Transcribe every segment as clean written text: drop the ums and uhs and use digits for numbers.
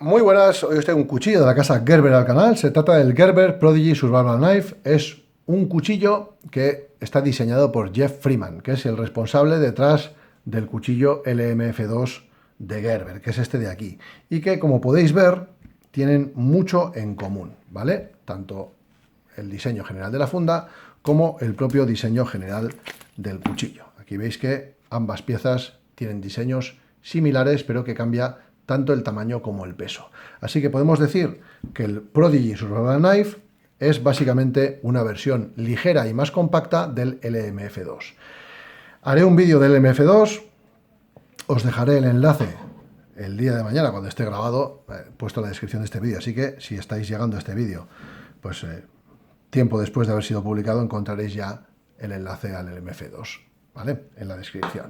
Muy buenas, hoy os traigo un cuchillo de la casa Gerber al canal. Se trata del Gerber Prodigy Survival Knife. Es un cuchillo que está diseñado por Jeff Freeman, que es el responsable detrás del cuchillo LMF2 de Gerber, que es este de aquí. Y que, como podéis ver, tienen mucho en común, ¿vale? Tanto el diseño general de la funda como el propio diseño general del cuchillo. Aquí veis que ambas piezas tienen diseños similares, pero que cambia tanto el tamaño como el peso. Así que podemos decir que el Prodigy Survival Knife es básicamente una versión ligera y más compacta del LMF2. Haré un vídeo del LMF2, os dejaré el enlace el día de mañana cuando esté grabado, puesto en la descripción de este vídeo, así que si estáis llegando a este vídeo, pues tiempo después de haber sido publicado, encontraréis ya el enlace al LMF2, ¿vale? En la descripción.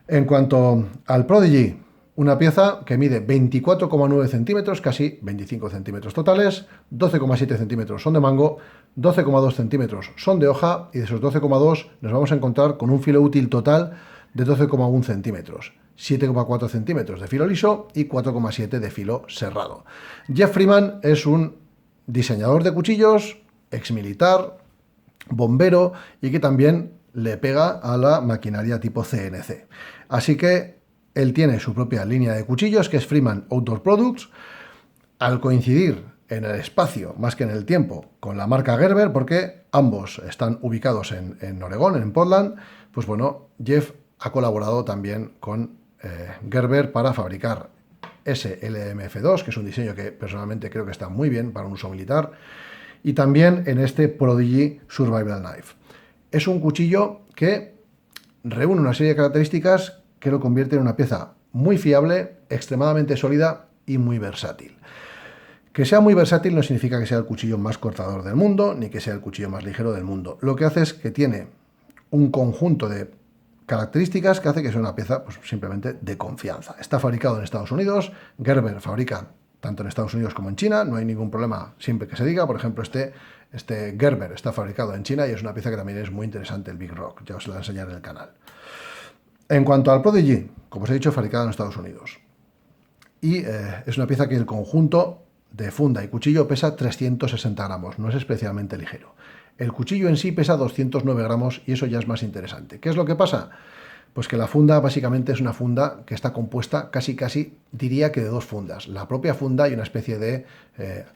En cuanto al Prodigy, una pieza que mide 24,9 centímetros, casi 25 centímetros totales, 12,7 centímetros son de mango, 12,2 centímetros son de hoja, y de esos 12,2 nos vamos a encontrar con un filo útil total de 12,1 centímetros, 7,4 centímetros de filo liso y 4,7 de filo serrado. Jeff Freeman es un diseñador de cuchillos, exmilitar, bombero, y que también le pega a la maquinaria tipo CNC. Así que él tiene su propia línea de cuchillos, que es Freeman Outdoor Products, al coincidir en el espacio, más que en el tiempo, con la marca Gerber, porque ambos están ubicados en Oregón, en Portland. Pues bueno, Jeff ha colaborado también con Gerber para fabricar ese LMF2, que es un diseño que personalmente creo que está muy bien para un uso militar, y también en este Prodigy Survival Knife. Es un cuchillo que reúne una serie de características que lo convierte en una pieza muy fiable, extremadamente sólida y muy versátil. Que sea muy versátil no significa que sea el cuchillo más cortador del mundo, ni que sea el cuchillo más ligero del mundo. Lo que hace es que tiene un conjunto de características que hace que sea una pieza, pues, simplemente de confianza. Está fabricado en Estados Unidos. Gerber fabrica tanto en Estados Unidos como en China, no hay ningún problema siempre que se diga. Por ejemplo, este Gerber está fabricado en China y es una pieza que también es muy interesante, el Big Rock, ya os la enseñaré en el canal. En cuanto al Prodigy, como os he dicho, fabricado en Estados Unidos. Y es una pieza que el conjunto de funda y cuchillo pesa 360 gramos, no es especialmente ligero. El cuchillo en sí pesa 209 gramos y eso ya es más interesante. ¿Qué es lo que pasa? Pues que la funda básicamente es una funda que está compuesta casi, diría que de dos fundas. La propia funda y una especie de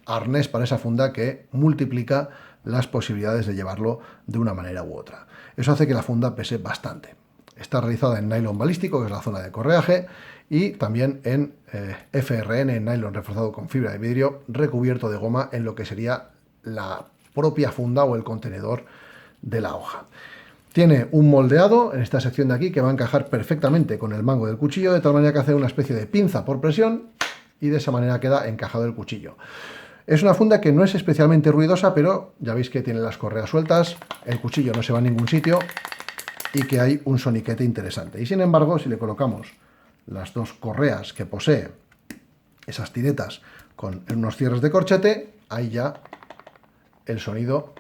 arnés para esa funda que multiplica las posibilidades de llevarlo de una manera u otra. Eso hace que la funda pese bastante. Está realizada en nylon balístico, que es la zona de correaje, y también en FRN, en nylon reforzado con fibra de vidrio, recubierto de goma en lo que sería la propia funda o el contenedor de la hoja. Tiene un moldeado en esta sección de aquí que va a encajar perfectamente con el mango del cuchillo, de tal manera que hace una especie de pinza por presión y de esa manera queda encajado el cuchillo. Es una funda que no es especialmente ruidosa, pero ya veis que tiene las correas sueltas, el cuchillo no se va a ningún sitio y que hay un soniquete interesante. Y sin embargo, si le colocamos las dos correas que posee, esas tiretas con unos cierres de corchete, ahí ya el sonido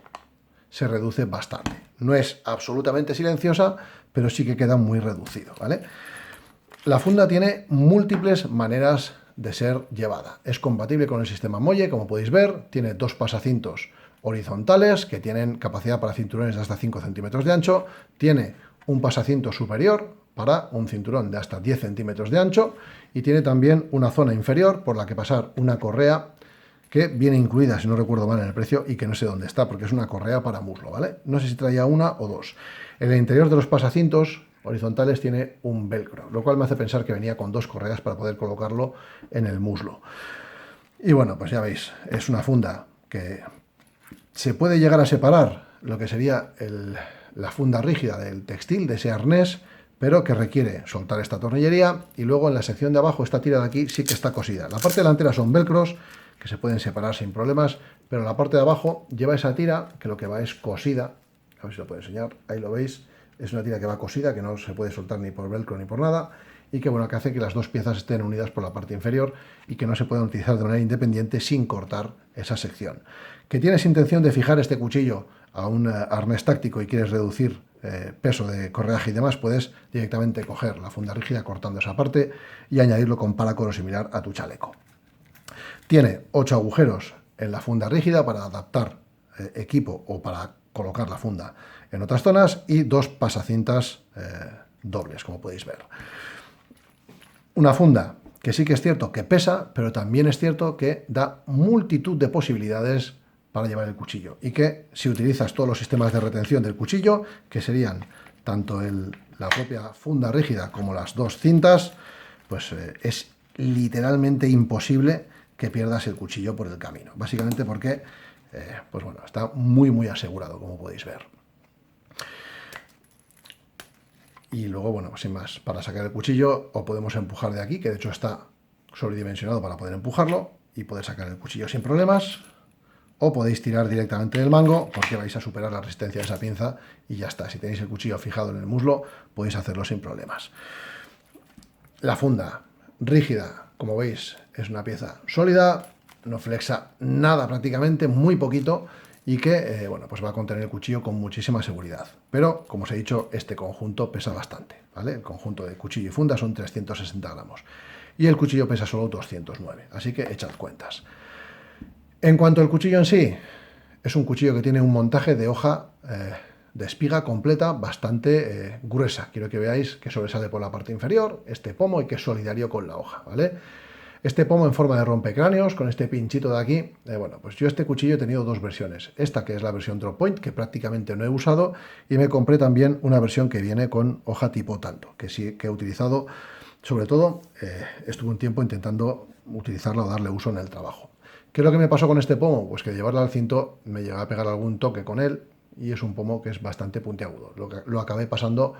se reduce bastante. No es absolutamente silenciosa, pero sí que queda muy reducido, ¿vale? La funda tiene múltiples maneras de ser llevada. Es compatible con el sistema Molle, como podéis ver. Tiene dos pasacintos horizontales que tienen capacidad para cinturones de hasta 5 centímetros de ancho. Tiene un pasacinto superior para un cinturón de hasta 10 centímetros de ancho y tiene también una zona inferior por la que pasar una correa que viene incluida, si no recuerdo mal, en el precio y que no sé dónde está, porque es una correa para muslo, ¿vale? No sé si traía una o dos. En el interior de los pasacintos horizontales tiene un velcro, lo cual me hace pensar que venía con dos correas para poder colocarlo en el muslo. Y bueno, pues ya veis, es una funda que se puede llegar a separar lo que sería la funda rígida del textil, de ese arnés, pero que requiere soltar esta tornillería, y luego en la sección de abajo, esta tira de aquí, sí que está cosida. La parte delantera son velcros, que se pueden separar sin problemas, pero la parte de abajo lleva esa tira, que lo que va es cosida. A ver si lo puedo enseñar, ahí lo veis, es una tira que va cosida, que no se puede soltar ni por velcro ni por nada, y que bueno, que hace que las dos piezas estén unidas por la parte inferior y que no se puedan utilizar de manera independiente sin cortar esa sección. ¿Que tienes intención de fijar este cuchillo a un arnés táctico y quieres reducir peso de correaje y demás? Puedes directamente coger la funda rígida cortando esa parte y añadirlo con paracord o similar a tu chaleco. Tiene 8 agujeros en la funda rígida para adaptar equipo o para colocar la funda en otras zonas y 2 pasacintas dobles, como podéis ver. Una funda que sí que es cierto que pesa, pero también es cierto que da multitud de posibilidades para llevar el cuchillo y que si utilizas todos los sistemas de retención del cuchillo, que serían tanto la propia funda rígida como las 2 cintas, pues es literalmente imposible que pierdas el cuchillo por el camino, básicamente porque pues bueno, está muy asegurado, como podéis ver. Y luego, bueno, sin más, para sacar el cuchillo o podemos empujar de aquí, que de hecho está sobredimensionado para poder empujarlo y poder sacar el cuchillo sin problemas, o podéis tirar directamente del mango porque vais a superar la resistencia de esa pinza y ya está. Si tenéis el cuchillo fijado en el muslo, podéis hacerlo sin problemas. La funda rígida, como veis, es una pieza sólida, no flexa nada prácticamente, muy poquito, y que bueno, pues va a contener el cuchillo con muchísima seguridad. Pero, como os he dicho, este conjunto pesa bastante, ¿vale? El conjunto de cuchillo y funda son 360 gramos y el cuchillo pesa solo 209, así que echad cuentas. En cuanto al cuchillo en sí, es un cuchillo que tiene un montaje de hoja de espiga completa bastante gruesa. Quiero que veáis que sobresale por la parte inferior este pomo y que es solidario con la hoja, ¿vale? Este pomo en forma de rompecráneos, con este pinchito de aquí, bueno, pues yo este cuchillo he tenido 2 versiones. Esta que es la versión Drop Point, que prácticamente no he usado, y me compré también una versión que viene con hoja tipo tanto, que sí que he utilizado, sobre todo, estuve un tiempo intentando utilizarla o darle uso en el trabajo. ¿Qué es lo que me pasó con este pomo? Pues que llevarla al cinto me llegaba a pegar algún toque con él, y es un pomo que es bastante puntiagudo. Lo acabé pasando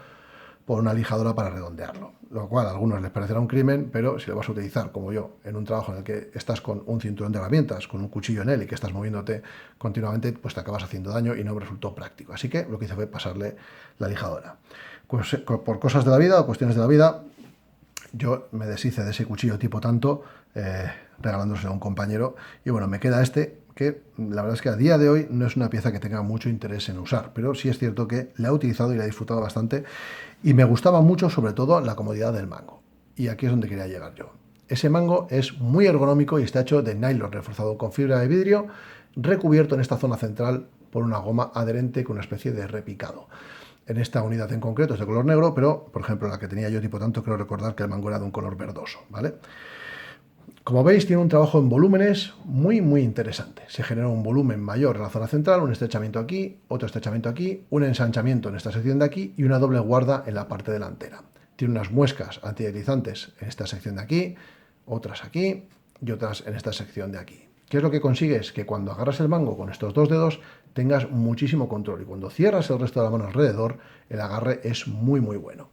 por una lijadora para redondearlo, lo cual a algunos les parecerá un crimen, pero si lo vas a utilizar, como yo, en un trabajo en el que estás con un cinturón de herramientas, con un cuchillo en él y que estás moviéndote continuamente, pues te acabas haciendo daño y no me resultó práctico. Así que lo que hice fue pasarle la lijadora. Pues, por cosas de la vida o cuestiones de la vida, yo me deshice de ese cuchillo tipo tanto, regalándoselo a un compañero, y bueno, me queda este, que la verdad es que a día de hoy no es una pieza que tenga mucho interés en usar, pero sí es cierto que la he utilizado y la he disfrutado bastante, y me gustaba mucho, sobre todo, la comodidad del mango. Y aquí es donde quería llegar yo. Ese mango es muy ergonómico y está hecho de nylon reforzado con fibra de vidrio, recubierto en esta zona central por una goma adherente con una especie de repicado. En esta unidad en concreto es de color negro, pero, por ejemplo, la que tenía yo tipo tanto, creo recordar que el mango era de un color verdoso, ¿vale? Como veis, tiene un trabajo en volúmenes muy interesante. Se genera un volumen mayor en la zona central, un estrechamiento aquí, otro estrechamiento aquí, un ensanchamiento en esta sección de aquí y una doble guarda en la parte delantera. Tiene unas muescas antideslizantes en esta sección de aquí, otras aquí y otras en esta sección de aquí. ¿Qué es lo que consigues? Que cuando agarras el mango con estos 2 dedos tengas muchísimo control y cuando cierras el resto de la mano alrededor, el agarre es muy bueno.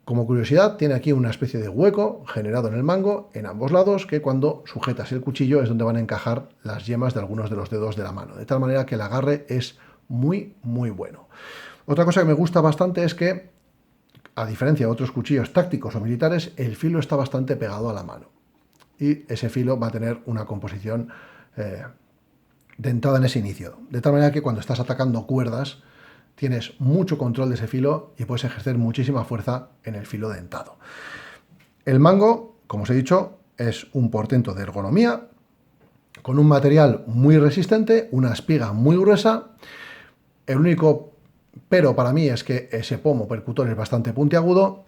Como curiosidad, tiene aquí una especie de hueco generado en el mango en ambos lados que cuando sujetas el cuchillo es donde van a encajar las yemas de algunos de los dedos de la mano, de tal manera que el agarre es muy bueno. Otra cosa que me gusta bastante es que, a diferencia de otros cuchillos tácticos o militares, el filo está bastante pegado a la mano y ese filo va a tener una composición dentada en ese inicio, de tal manera que cuando estás atacando cuerdas tienes mucho control de ese filo y puedes ejercer muchísima fuerza en el filo dentado. El mango, como os he dicho, es un portento de ergonomía, con un material muy resistente, una espiga muy gruesa. El único pero para mí es que ese pomo percutor es bastante puntiagudo.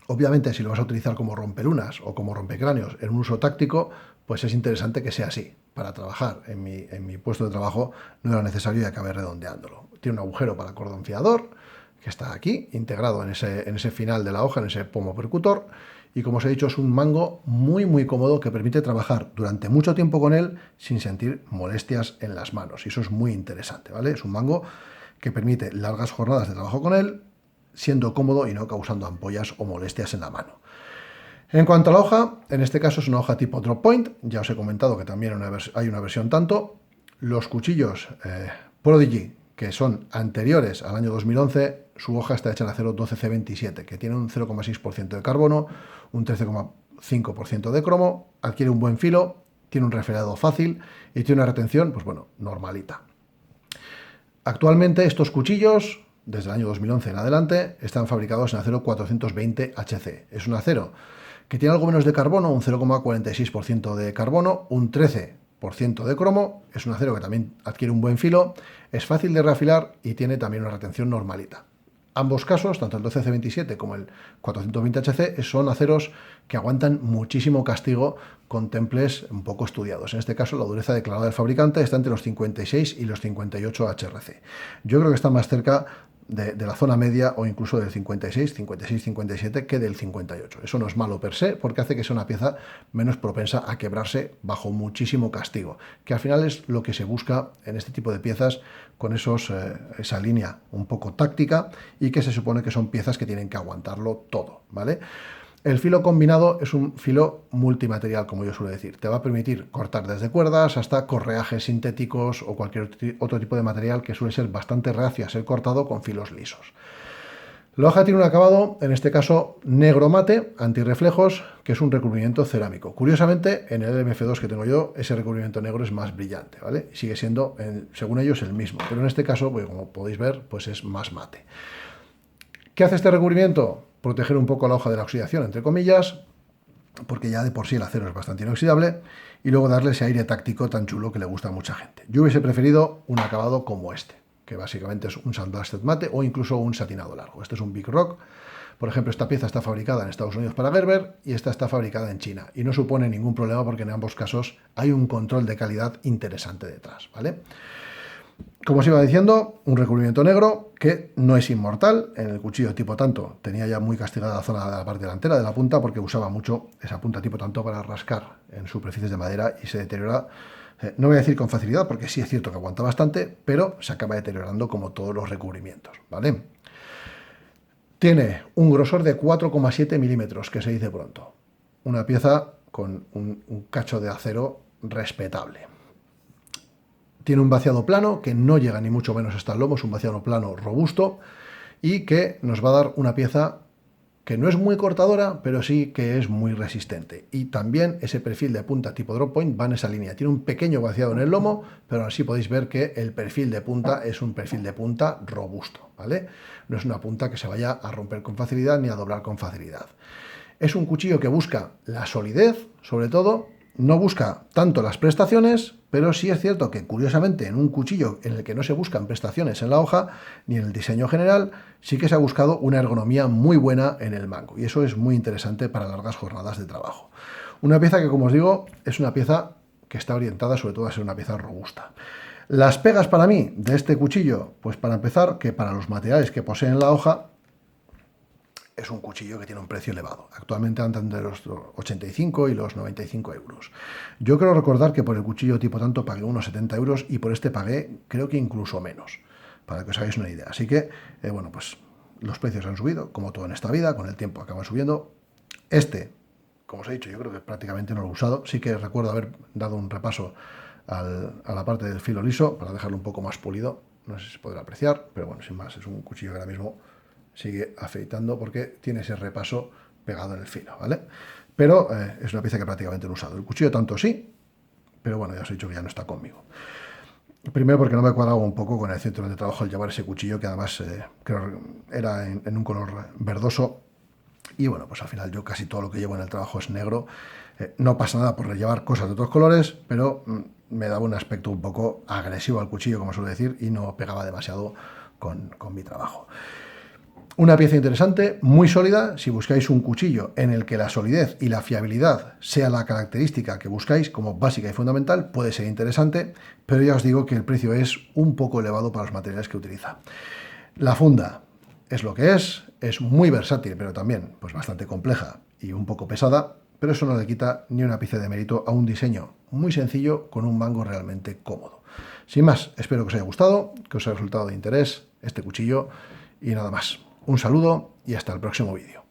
Obviamente, si lo vas a utilizar como rompelunas o como rompecráneos en un uso táctico, pues es interesante que sea así. Para trabajar en mi puesto de trabajo no era necesario y acabé redondeándolo. Tiene un agujero para cordón fiador, que está aquí, integrado en ese final de la hoja, en ese pomo percutor. Y como os he dicho, es un mango muy cómodo que permite trabajar durante mucho tiempo con él sin sentir molestias en las manos. Y eso es muy interesante, ¿vale? Es un mango que permite largas jornadas de trabajo con él, siendo cómodo y no causando ampollas o molestias en la mano. En cuanto a la hoja, en este caso es una hoja tipo Drop Point, ya os he comentado que también hay una versión tanto. Los cuchillos Prodigy, que son anteriores al año 2011, su hoja está hecha en acero 12C27, que tiene un 0,6% de carbono, un 13,5% de cromo, adquiere un buen filo, tiene un refredado fácil y tiene una retención, pues bueno, normalita. Actualmente estos cuchillos, desde el año 2011 en adelante, están fabricados en acero 420 HC. Es un acero que tiene algo menos de carbono, un 0,46% de carbono, un 13% de cromo, es un acero que también adquiere un buen filo, es fácil de reafilar y tiene también una retención normalita. Ambos casos, tanto el 12C27 como el 420HC, son aceros que aguantan muchísimo castigo con temples un poco estudiados. En este caso, la dureza declarada del fabricante está entre los 56 y los 58 HRC. Yo creo que está más cerca de la zona media o incluso del 56, 56, 57 que del 58. Eso no es malo per se porque hace que sea una pieza menos propensa a quebrarse bajo muchísimo castigo, que al final es lo que se busca en este tipo de piezas con esa línea un poco táctica y que se supone que son piezas que tienen que aguantarlo todo, ¿vale? El filo combinado es un filo multimaterial, como yo suelo decir. Te va a permitir cortar desde cuerdas hasta correajes sintéticos o cualquier otro tipo de material que suele ser bastante reacio a ser cortado con filos lisos. La hoja tiene un acabado, en este caso negro mate, antirreflejos, que es un recubrimiento cerámico. Curiosamente, en el LMF2 que tengo yo, ese recubrimiento negro es más brillante, ¿vale? Sigue siendo, según ellos, el mismo, pero en este caso, pues, como podéis ver, pues es más mate. ¿Qué hace este recubrimiento? Proteger un poco la hoja de la oxidación, entre comillas, porque ya de por sí el acero es bastante inoxidable, y luego darle ese aire táctico tan chulo que le gusta a mucha gente. Yo hubiese preferido un acabado como este, que básicamente es un sandblasted mate o incluso un satinado largo. Este es un Big Rock. Por ejemplo, esta pieza está fabricada en Estados Unidos para Gerber y esta está fabricada en China. Y no supone ningún problema porque en ambos casos hay un control de calidad interesante detrás, ¿vale? Como os iba diciendo, un recubrimiento negro que no es inmortal. En el cuchillo tipo tanto tenía ya muy castigada la zona de la parte delantera de la punta porque usaba mucho esa punta tipo tanto para rascar en superficies de madera y se deteriora, no voy a decir con facilidad porque sí es cierto que aguanta bastante, pero se acaba deteriorando como todos los recubrimientos, ¿vale? Tiene un grosor de 4,7 milímetros, que se dice pronto. Una pieza con un cacho de acero respetable. Tiene un vaciado plano que no llega ni mucho menos hasta el lomo, es un vaciado plano robusto y que nos va a dar una pieza que no es muy cortadora, pero sí que es muy resistente. Y también ese perfil de punta tipo drop point va en esa línea. Tiene un pequeño vaciado en el lomo, pero así podéis ver que el perfil de punta es un perfil de punta robusto, ¿vale? No es una punta que se vaya a romper con facilidad ni a doblar con facilidad. Es un cuchillo que busca la solidez, sobre todo. No busca tanto las prestaciones, pero sí es cierto que, curiosamente, en un cuchillo en el que no se buscan prestaciones en la hoja, ni en el diseño general, sí que se ha buscado una ergonomía muy buena en el mango. Y eso es muy interesante para largas jornadas de trabajo. Una pieza que, como os digo, es una pieza que está orientada sobre todo a ser una pieza robusta. Las pegas para mí de este cuchillo, pues para empezar, que para los materiales que poseen la hoja, es un cuchillo que tiene un precio elevado. Actualmente andan entre los 85 y los 95 euros. Yo creo recordar que por el cuchillo tipo tanto pagué unos 70 euros y por este pagué creo que incluso menos, para que os hagáis una idea. Así que, bueno, pues los precios han subido, como todo en esta vida, con el tiempo acaban subiendo. Este, como os he dicho, yo creo que prácticamente no lo he usado. Sí que recuerdo haber dado un repaso a la parte del filo liso para dejarlo un poco más pulido. No sé si se podrá apreciar, pero bueno, sin más, es un cuchillo que ahora mismo sigue afeitando porque tiene ese repaso pegado en el filo, ¿vale? Pero es una pieza que prácticamente no he usado. El cuchillo tanto sí, pero bueno, ya os he dicho que ya no está conmigo. Primero porque no me cuadraba un poco con el centro de trabajo al llevar ese cuchillo, que además creo era en un color verdoso. Y bueno, pues al final yo casi todo lo que llevo en el trabajo es negro. No pasa nada por llevar cosas de otros colores, pero me daba un aspecto un poco agresivo al cuchillo, como suelo decir, y no pegaba demasiado con mi trabajo. Una pieza interesante, muy sólida. Si buscáis un cuchillo en el que la solidez y la fiabilidad sea la característica que buscáis como básica y fundamental, puede ser interesante, pero ya os digo que el precio es un poco elevado para los materiales que utiliza. La funda es lo que es muy versátil, pero también pues bastante compleja y un poco pesada, pero eso no le quita ni una ápice de mérito a un diseño muy sencillo con un mango realmente cómodo. Sin más, espero que os haya gustado, que os haya resultado de interés este cuchillo y nada más. Un saludo y hasta el próximo vídeo.